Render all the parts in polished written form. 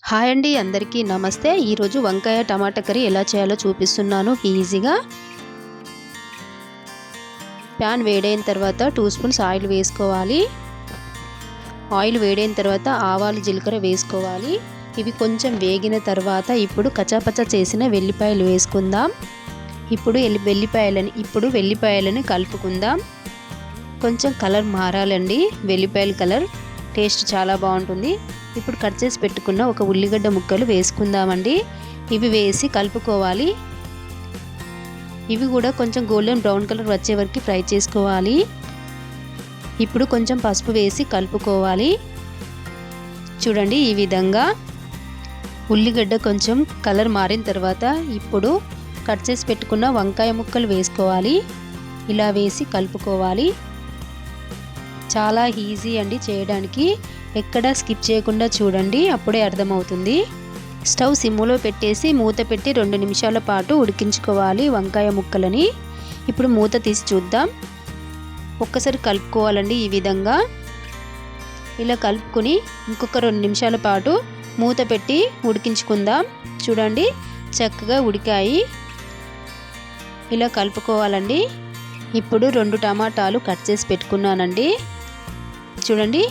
Hi అండి, అందరికీ నమస్తే. ఈరోజు వంకాయ టమాటా కర్రీ ఎలా చేయాలో చూపిస్తున్నాను ఈజీగా. ప్యాన్ వేడైన తర్వాత 2 స్పూన్స్ ఆయిల్ వేసుకోవాలి. ఆయిల్ వేడైన తర్వాత ఆవాలు జీలకర్ర వేసుకోవాలి. ఇవి కొంచెం వేగిన తర్వాత ఇప్పుడు కచ్చాపచ్చా చేసిన వెల్లిపాయలు వేసుకుందాం. ఇప్పుడు వెల్లిపాయలని కలుపుకుందాం. కొంచెం కలర్ మారాలండి, వెల్లిపాయల కలర్ టేస్ట్ చాలా బాగుంటుంది. ఇప్పుడు కట్ చేసి పెట్టుకున్న ఒక ఉల్లిగడ్డ ముక్కలు వేసుకుందామండి. ఇవి వేసి కలుపుకోవాలి. ఇవి కూడా కొంచెం గోల్డెన్ బ్రౌన్ కలర్ వచ్చే వరకు ఫ్రై చేసుకోవాలి. ఇప్పుడు కొంచెం పసుపు వేసి కలుపుకోవాలి. చూడండి, ఈ విధంగా ఉల్లిగడ్డ కొంచెం కలర్ మారిన తర్వాత ఇప్పుడు కట్ చేసి పెట్టుకున్న వంకాయ ముక్కలు వేసుకోవాలి. ఇలా వేసి కలుపుకోవాలి. చాలా ఈజీ అండి చేయడానికి, ఎక్కడ స్కిప్ చేయకుండా చూడండి, అప్పుడే అర్థమవుతుంది. స్టవ్ సిమ్లో పెట్టేసి మూత పెట్టి 2 నిమిషాల పాటు ఉడికించుకోవాలి వంకాయ ముక్కలని. ఇప్పుడు మూత తీసి చూద్దాం. ఒక్కసారి కలుపుకోవాలండి. ఈ విధంగా ఇలా కలుపుకొని ఇంకొక 2 నిమిషాల పాటు మూత పెట్టి ఉడికించుకుందాం. చూడండి, చక్కగా ఉడికాయి. ఇలా కలుపుకోవాలండి. ఇప్పుడు 2 టమాటాలు కట్ చేసి పెట్టుకున్నానండి. చూడండి,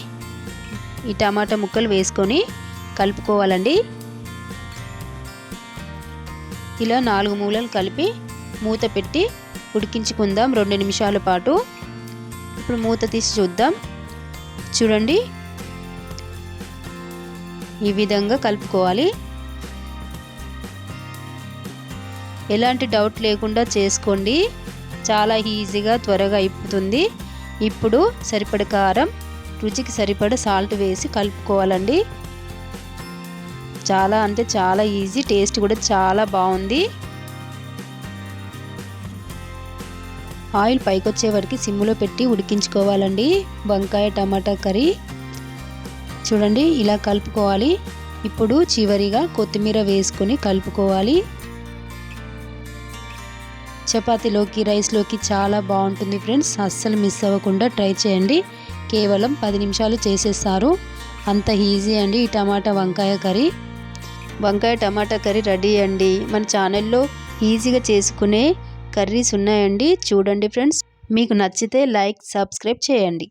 ఈ టమాటా ముక్కలు వేసుకొని కలుపుకోవాలండి. ఇలా 4 మూలలు కలిపి మూత పెట్టి ఉడికించుకుందాం 2 నిమిషాల పాటు. ఇప్పుడు మూత తీసి చూద్దాం. చూడండి, ఈ విధంగా కలుపుకోవాలి. ఎలాంటి డౌట్ లేకుండా చేసుకోండి, చాలా ఈజీగా త్వరగా అయిపోతుంది. ఇప్పుడు సరిపడ కారం, రుచికి సరిపడ సాల్ట్ వేసి కలుపుకోవాలండి. చాలా అంటే చాలా ఈజీ, టేస్ట్ కూడా చాలా బాగుంది. ఆయిల్ పైకి వచ్చే వరకు సిమ్లో పెట్టి ఉడికించుకోవాలండి వంకాయ టమాటా కర్రీ. చూడండి, ఇలా కలుపుకోవాలి. ఇప్పుడు చివరిగా కొత్తిమీర వేసుకొని కలుపుకోవాలి. చపాతీలోకి, రైస్లోకి చాలా బాగుంటుంది ఫ్రెండ్స్. అస్సలు మిస్ అవ్వకుండా ట్రై చేయండి. కేవలం 10 నిమిషాలు చేసేస్తారు. అంత ఈజీ అండి ఈ టమాటా వంకాయ కర్రీ. వంకాయ టమాటా కర్రీ రెడీ అండి. మన ఛానల్లో ఈజీగా చేసుకునే కర్రీస్ ఉన్నాయండి, చూడండి ఫ్రెండ్స్. మీకు నచ్చితే లైక్, సబ్స్క్రైబ్ చేయండి.